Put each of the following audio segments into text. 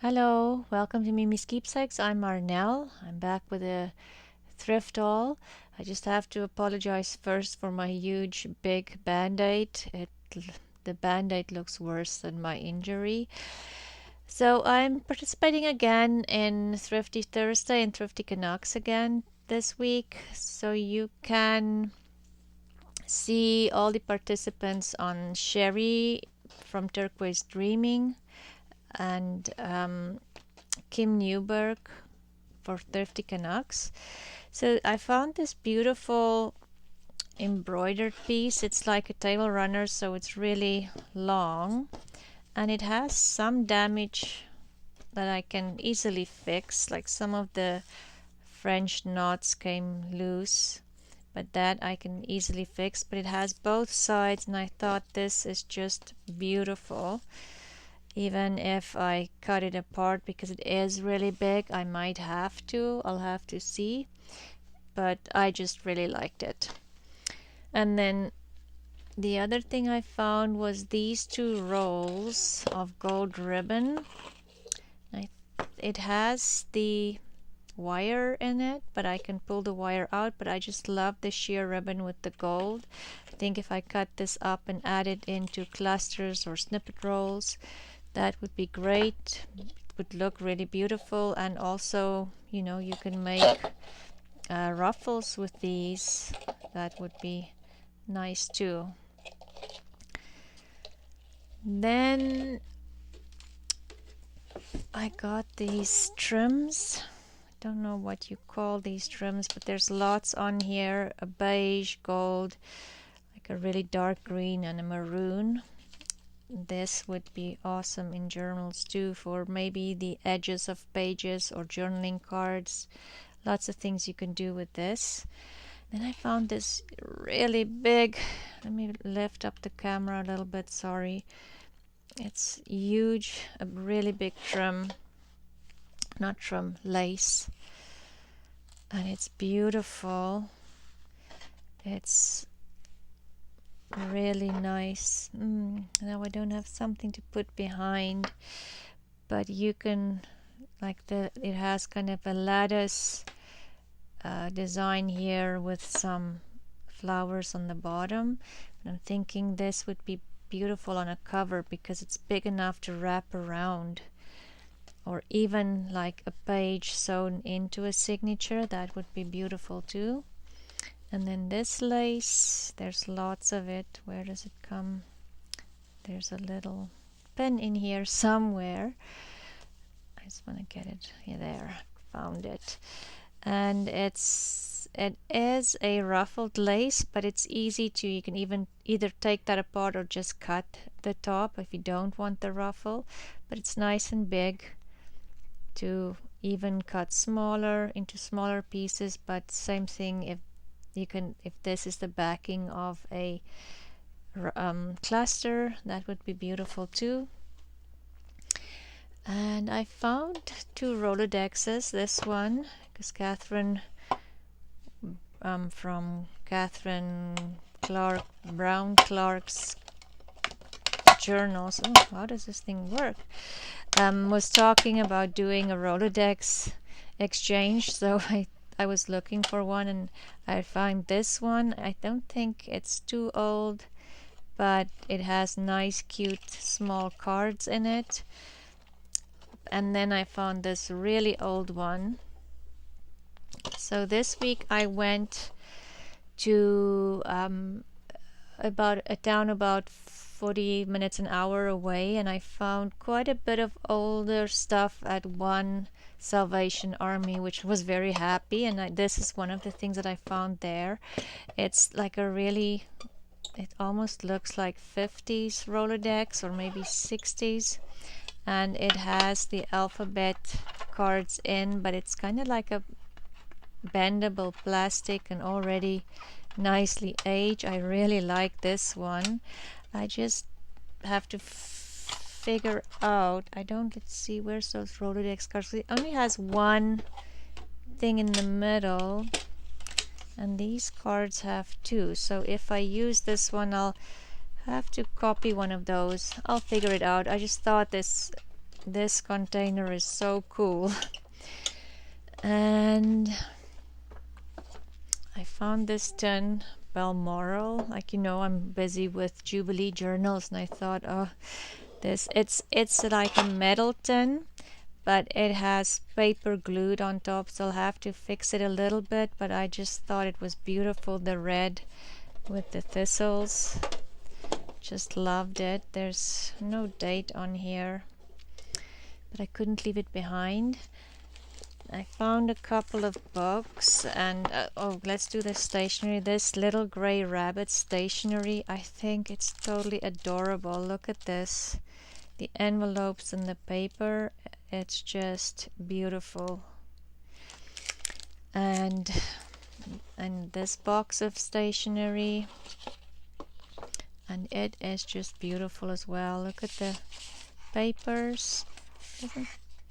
Hello, welcome to Mimi's Keepsakes. I'm Marnell. I'm back with a thrift haul. I just have to apologize first for my huge big band-aid. The band-aid looks worse than my injury. So I'm participating again in Thrifty Thursday and Thrifty Canucks again this week. So you can see all the participants on Sherry from Turquoise Dreaming and Kim Newberg for Thrifty Canucks. So I found this beautiful embroidered piece. It's like a table runner, so it's really long, and it has some damage that I can easily fix, like some of the French knots came loose, but that I can easily fix. But it has both sides, and I thought this is just beautiful. Even if I cut it apart because it is really big, I might have to. I'll have to see. But I just really liked it. And then the other thing I found was these two rolls of gold ribbon. It has the wire in it, but I can pull the wire out. But I just love the sheer ribbon with the gold. I think if I cut this up and add it into clusters or snippet rolls, that would be great. It would look really beautiful, and also, you know, you can make ruffles with these. That would be nice too. Then I got these trims. I don't know what you call these trims, but there's lots on here: a beige, gold, like a really dark green, and a maroon. This would be awesome in journals too, for maybe the edges of pages or journaling cards. Lots of things you can do with this. Then I found this really big, let me lift up the camera a little bit, sorry. It's huge, a really big trim, not trim, lace. And it's beautiful. It's really nice. Now I don't have something to put behind, but you can, like, it has kind of a lattice design here with some flowers on the bottom. And I'm thinking this would be beautiful on a cover because it's big enough to wrap around, or even like a page sewn into a signature. That would be beautiful too. And then this lace, there's lots of it. Where does it come? There's a little pen in here somewhere. I just want to get it. Yeah, there, found it. And it is a ruffled lace, but it's easy to, you can even either take that apart or just cut the top if you don't want the ruffle. But it's nice and big to even cut smaller into smaller pieces. But same thing, if this is the backing of a cluster, that would be beautiful too. And I found two Rolodexes. This one, because Catherine from Catherine Brown Clark's journals. Oh, how does this thing work? Was talking about doing a Rolodex exchange, so I was looking for one, and I found this one. I don't think it's too old, but it has nice, cute, small cards in it. And then I found this really old one. So this week I went to a town about 40 minutes an hour away, and I found quite a bit of older stuff at one Salvation Army, which was very happy. And this is one of the things that I found there. It's like it almost looks like 50s Rolodex or maybe 60s, and it has the alphabet cards in, but it's kind of like a bendable plastic and already nicely aged. I really like this one. I just have to figure out, let's see, where's those Rolodex cards? It only has one thing in the middle, and these cards have two. So if I use this one, I'll have to copy one of those. I'll figure it out. I just thought this this container is so cool. And I found this tin, Balmoral. Like, you know, I'm busy with Jubilee journals, and I thought, oh, it's like a metal tin, but it has paper glued on top, so I'll have to fix it a little bit, but I just thought it was beautiful, the red with the thistles. Just loved it. There's no date on here, but I couldn't leave it behind. I found a couple of books, and oh, let's do the stationery. This little gray rabbit stationery, I think it's totally adorable. Look at this. The envelopes and the paper, it's just beautiful. And this box of stationery, and it is just beautiful as well. Look at the papers.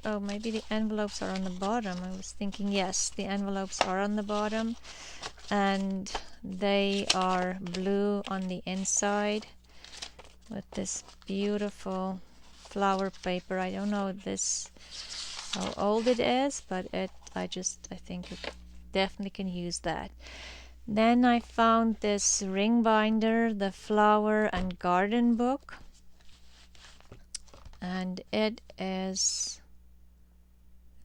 Oh, maybe the envelopes are on the bottom. I was thinking, yes, the envelopes are on the bottom, and they are blue on the inside with this beautiful flower paper. I don't know how old it is, but I think it definitely can use that. Then I found this ring binder, the flower and garden book, and it is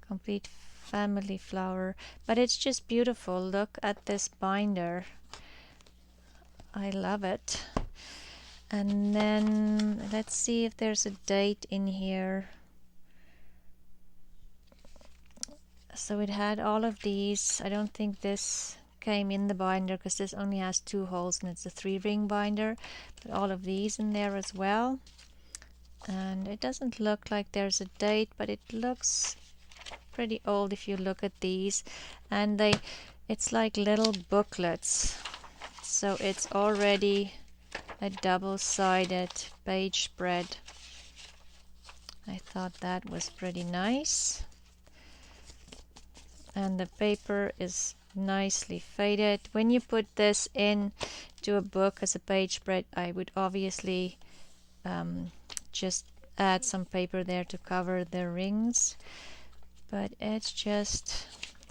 complete family flower, but it's just beautiful. Look at this binder. I love it. And then let's see if there's a date in here. So it had all of these. I don't think this came in the binder because this only has 2 holes and it's a 3-ring binder, but all of these in there as well. And it doesn't look like there's a date, but it looks pretty old if you look at these. And it's like little booklets, so it's already a double-sided page spread. I thought that was pretty nice. And the paper is nicely faded. When you put this into a book as a page spread, I would obviously just add some paper there to cover the rings. But it's just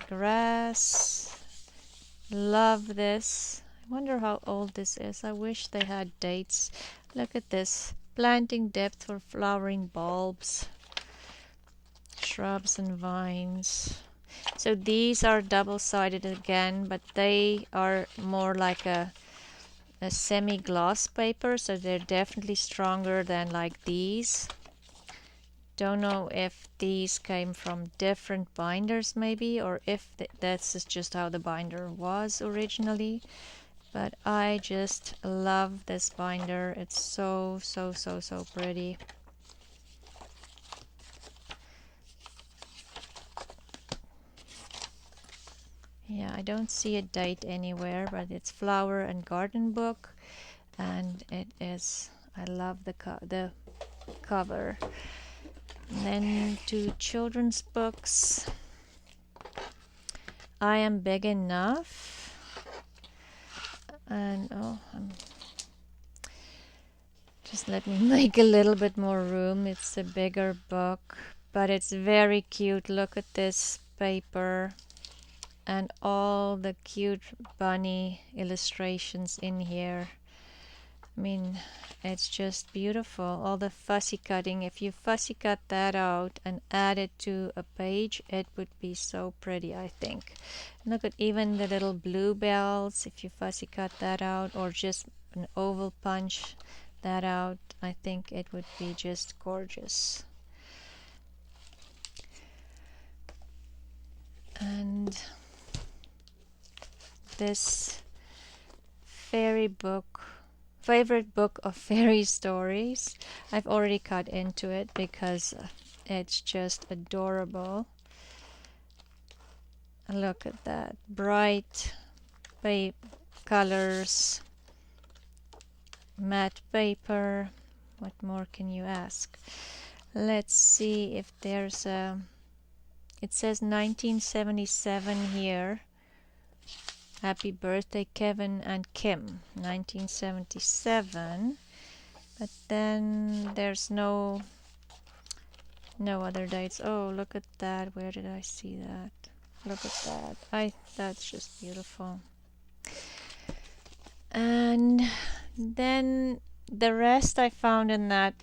grass. Love this. I wonder how old this is. I wish they had dates. Look at this. Planting depth for flowering bulbs, shrubs and vines. So these are double-sided again, but they are more like a semi-gloss paper, so they're definitely stronger than like these. Don't know if these came from different binders maybe, or if that's just how the binder was originally. But I just love this binder. It's so pretty. Yeah, I don't see a date anywhere, but it's flower and garden book, and it is. I love the cover. And then 2 children's books. I Am Big Enough, and just let me make a little bit more room. It's a bigger book, but it's very cute. Look at this paper and all the cute bunny illustrations in here. I mean, it's just beautiful. All the fussy cutting. If you fussy cut that out and add it to a page, it would be so pretty, I think. Look at even the little bluebells. If you fussy cut that out, or just an oval punch that out, I think it would be just gorgeous. And this fairy book, favorite book of fairy stories. I've already cut into it because it's just adorable. Look at that, bright colors, matte paper. What more can you ask? Let's see if there's a, it says 1977 here. Happy birthday, Kevin and Kim. 1977. But then there's no No other dates. Oh, look at that. Where did I see that? Look at that. That's just beautiful. And then the rest I found in that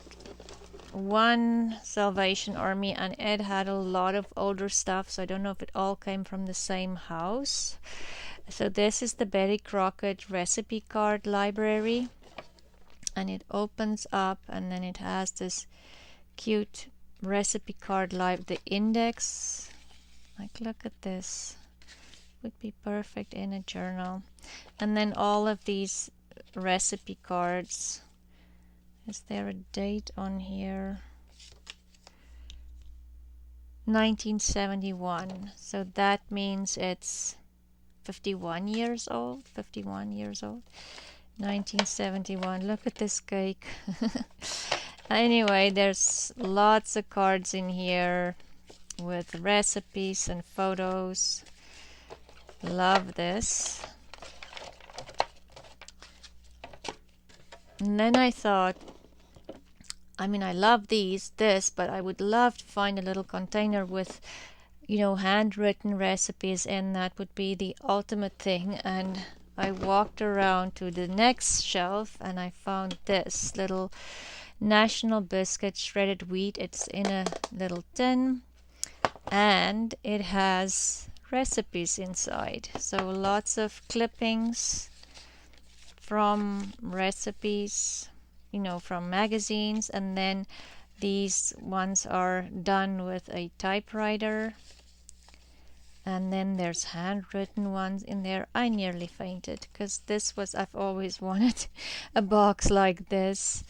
one Salvation Army, and it had a lot of older stuff, so I don't know if it all came from the same house. So this is the Betty Crockett recipe card library, and it opens up and then it has this cute recipe card the index. Like, look at this. Would be perfect in a journal. And then all of these recipe cards. Is there a date on here? 1971. So that means it's 51 years old. 51 years old. 1971. Look at this cake. Anyway, there's lots of cards in here with recipes and photos. Love this. And then I thought, I mean, I love this, but I would love to find a little container with, handwritten recipes, and that would be the ultimate thing. And I walked around to the next shelf and I found this little National Biscuit shredded wheat. It's in a little tin and it has recipes inside. So lots of clippings from recipes, from magazines, and then these ones are done with a typewriter, and then there's handwritten ones in there. I nearly fainted because I've always wanted a box like this.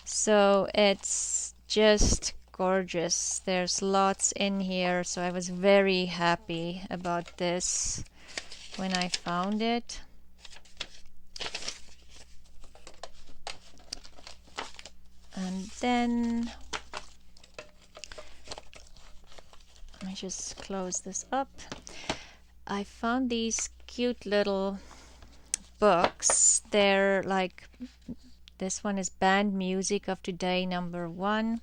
So it's just gorgeous. There's lots in here, so I was very happy about this when I found it. And then let me just close this up. I found these cute little books. They're like, this one is Band Music of Today #1,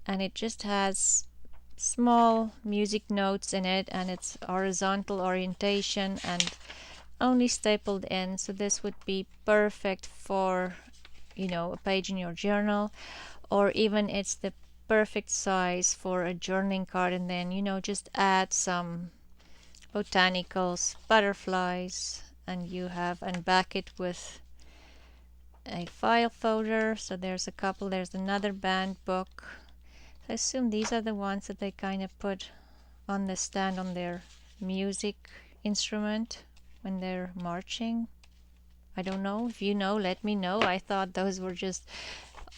and it just has small music notes in it, and it's horizontal orientation and only stapled in. So this would be perfect for a page in your journal, or even it's the perfect size for a journaling card, and then just add some botanicals, butterflies, and back it with a file folder. So there's a couple. There's another band book. I assume these are the ones that they kind of put on the stand on their music instrument when they're marching. I don't know. If you know, let me know. I thought those were just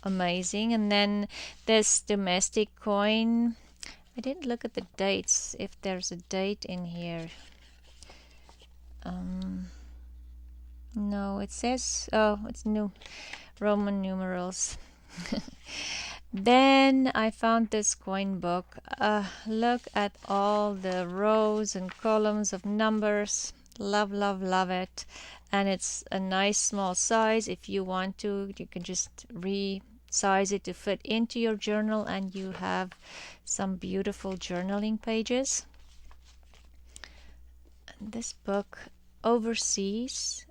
amazing. And then this domestic coin. I didn't look at the dates, if there's a date in here. No, it says, it's new Roman numerals. Then I found this coin book. Look at all the rows and columns of numbers. Love, love, love it. And it's a nice small size. If you want to, you can just resize it to fit into your journal, and you have some beautiful journaling pages. And this book, Overseas,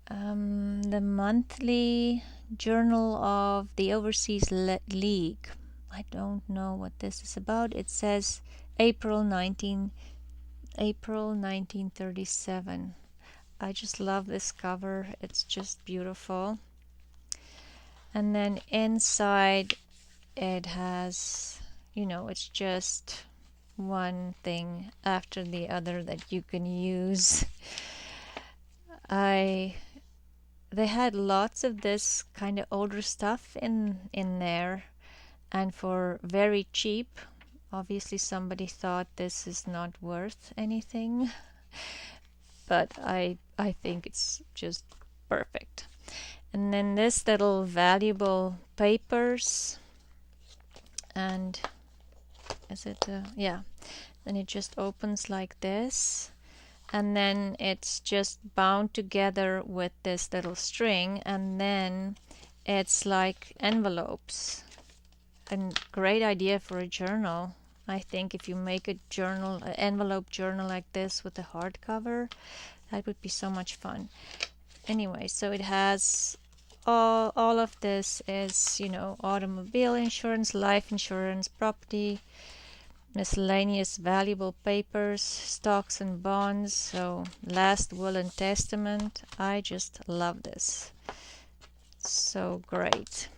the monthly journal of the Overseas League. I don't know what this is about. It says April 1937. I just love this cover. It's just beautiful. And then inside it has, it's just one thing after the other that you can use. They had lots of this kind of older stuff in there, and for very cheap. Obviously somebody thought this is not worth anything, but I think it's just perfect. And then this little valuable papers, and is it yeah, then it just opens like this, and then it's just bound together with this little string, and then it's like envelopes. a great idea for a journal. I think if you make a journal, an envelope journal like this with a hardcover, that would be so much fun. Anyway, so it has all of this is, automobile insurance, life insurance, property, miscellaneous valuable papers, stocks and bonds, so last will and testament. I just love this. So great.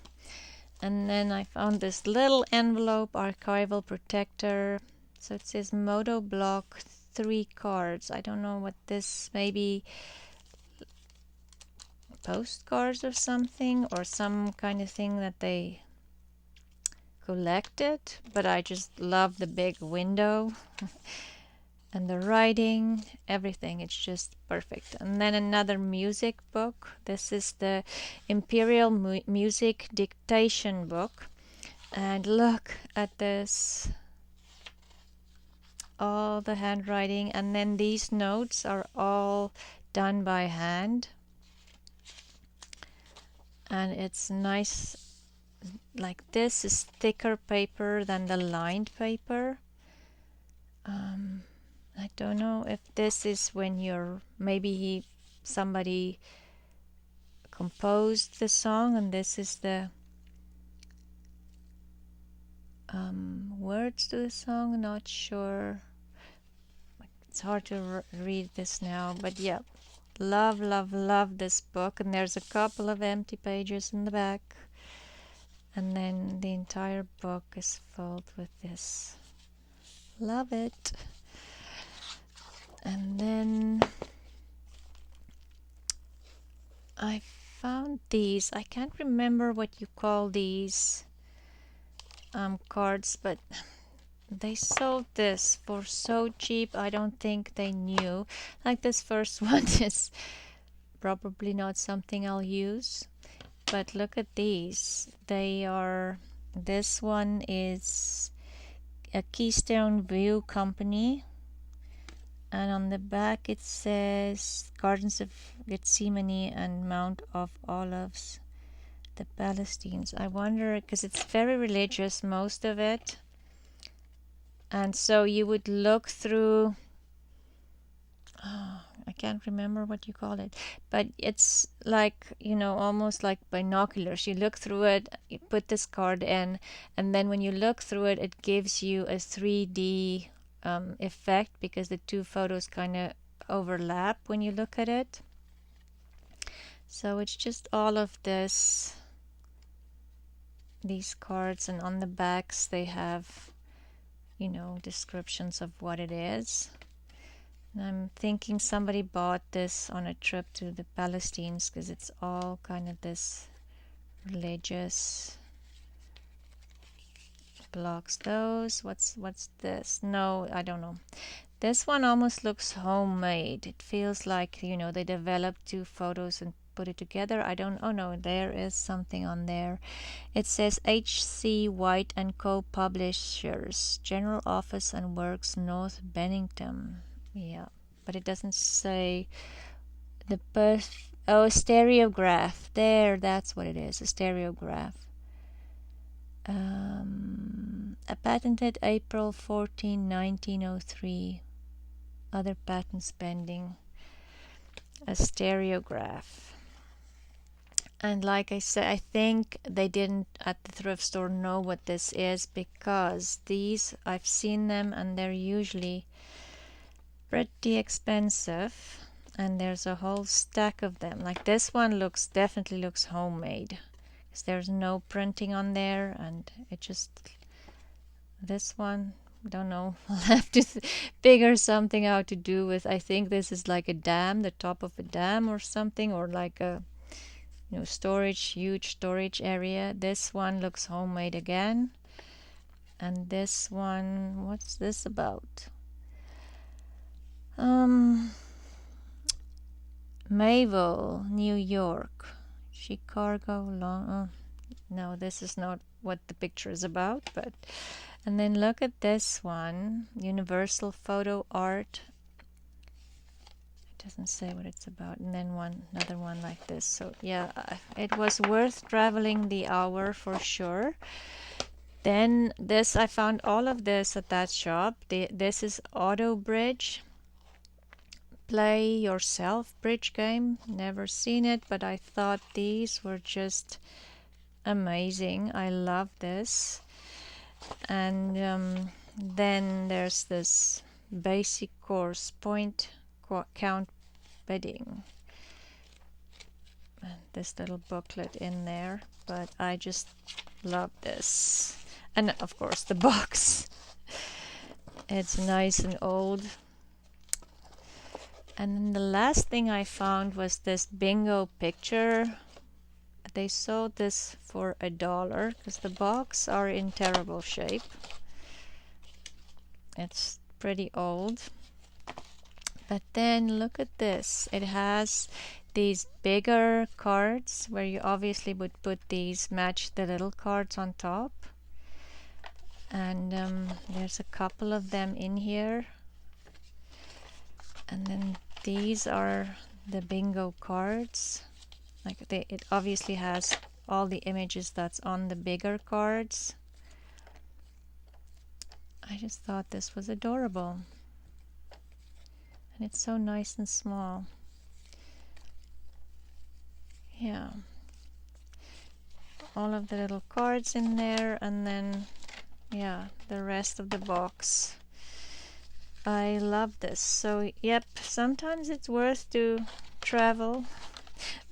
And then I found this little envelope archival protector. So it says Moto Block 3 cards. I don't know what this, maybe postcards or something, or some kind of thing that they collected, but I just love the big window and the writing, everything. It's just perfect. And then another music book. This is the Imperial Music Dictation book. And look at this. All the handwriting. And then these notes are all done by hand. And it's nice. Like this is thicker paper than the lined paper. I don't know if this is when maybe somebody composed the song and this is the words to the song. Not sure. It's hard to read this now, but yeah, love, love, love this book. And there's a couple of empty pages in the back. And then the entire book is filled with this. Love it. And then I found these. I can't remember what you call these cards, but they sold this for so cheap. I don't think they knew. Like this first one is probably not something I'll use. But look at these. This one is a Keystone View Company. And on the back it says Gardens of Gethsemane and Mount of Olives, the Palestines. I wonder, because it's very religious, most of it. And so you would look through, I can't remember what you call it, but it's like, almost like binoculars. You look through it, you put this card in, and then when you look through it, it gives you a 3D effect because the two photos kind of overlap when you look at it. So it's just all of these cards, and on the backs they have, descriptions of what it is. And I'm thinking somebody bought this on a trip to the Palestines because it's all kind of this religious blocks. Those, what's this? No, I don't know. This one almost looks homemade. It feels like, they developed two photos and put it together. I don't, oh no, there is something on there. It says H.C. White and Co. Publishers, General Office and Works, North Bennington. Yeah, but it doesn't say the a stereograph. There, that's what it is, a stereograph. A patented April 14, 1903. Other patents pending. A stereograph. And like I said, I think they didn't at the thrift store know what this is, because these, I've seen them and they're usually pretty expensive, and there's a whole stack of them. Like this one definitely looks homemade, because there's no printing on there, and it just, this one, don't know, I'll have to figure something out to do with. I think this is like a dam, the top of a dam or something, or like a huge storage area. This one looks homemade again. And this one, what's this about? Mayville, New York. Chicago, no, this is not what the picture is about, but. And then look at this one, Universal Photo Art. It doesn't say what it's about. And then another one like this. So yeah, it was worth traveling the hour for sure. Then this, I found all of this at that shop. This is Auto Bridge. Play yourself bridge game. Never seen it, but I thought these were just amazing. I love this. And then there's this basic course point count bidding. And this little booklet in there, but I just love this. And of course the box. It's nice and old. And then the last thing I found was this bingo picture. They sold this for $1 because the box are in terrible shape. It's pretty old. But then look at this. It has these bigger cards where you obviously would put these, match the little cards on top. And there's a couple of them in here. And then these are the bingo cards. Like it obviously has all the images that's on the bigger cards. I just thought this was adorable. And it's so nice and small. Yeah. All of the little cards in there, and then yeah, the rest of the box. I love this. So yep, sometimes it's worth to travel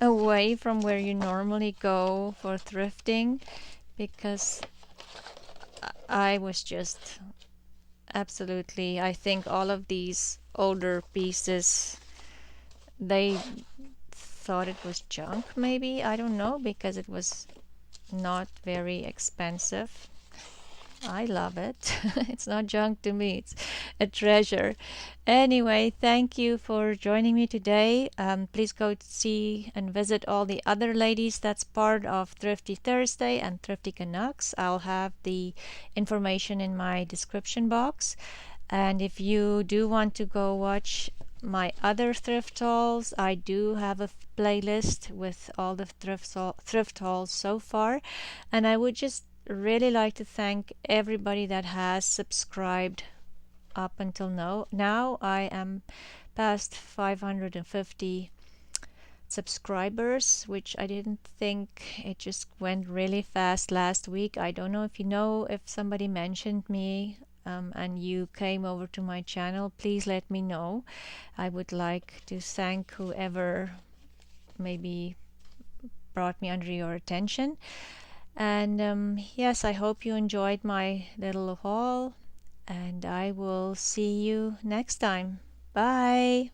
away from where you normally go for thrifting, because I was just absolutely, I think all of these older pieces, they thought it was junk maybe, I don't know, because it was not very expensive. I love it. It's not junk to me, it's a treasure. Anyway, thank you for joining me today. Please go see and visit all the other ladies that's part of Thrifty Thursday and Thrifty Canucks. I'll have the information in my description box. And if you do want to go watch my other thrift hauls, I do have a playlist with all the thrift hauls so far. And I would just really like to thank everybody that has subscribed up until now. I am past 550 subscribers, which I didn't think. It just went really fast last week. I don't know if somebody mentioned me and you came over to my channel. Please let me know. I would like to thank whoever maybe brought me under your attention. And yes, I hope you enjoyed my little haul, and I will see you next time. Bye.